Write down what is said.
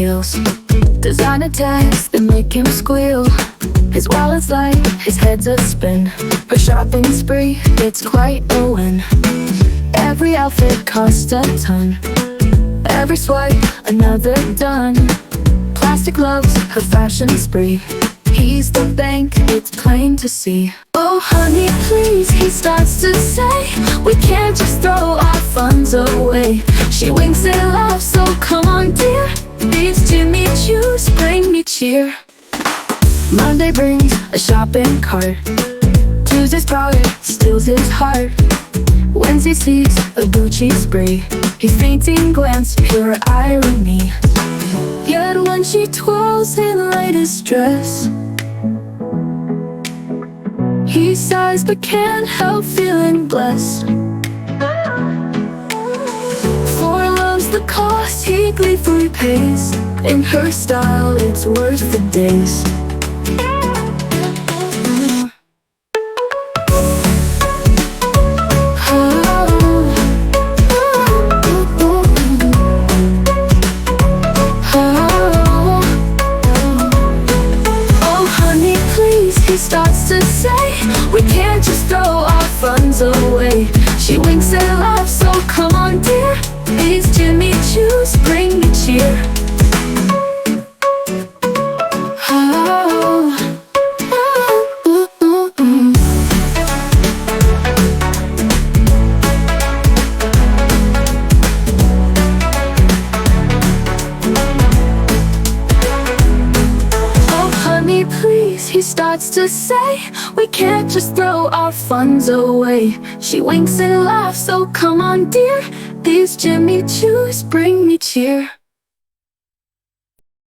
heels, designer tags that make him squeal. His wallet's light, his head's a spin. Her shopping spree, it's quite a win. Every outfit costs a ton. Every swipe, another done. Plastic gloves, her fashion spree. He's the bank, it's plain to see. Oh honey please, he starts to say, we can't just throw our funds away. She winks and laughs, so come on dear. These Jimmy Choos bring me cheer. Monday brings a shopping cart. Tuesday's Prada steals his heart. Wednesday sees a Gucci spree. His fainting glance, pure irony. Yet when she twirls in latest dress, he sighs but can't help feeling blessed. For love's the cost he gleefully pays. In her style it's worth the days. He starts to say, we can't just throw our funds away. She winks and laughs, so come on dear. These Jimmy Choos bring me cheer. Please, he starts to say, we can't just throw our funds away. She winks and laughs, so come on dear. These Jimmy Choos bring me cheer.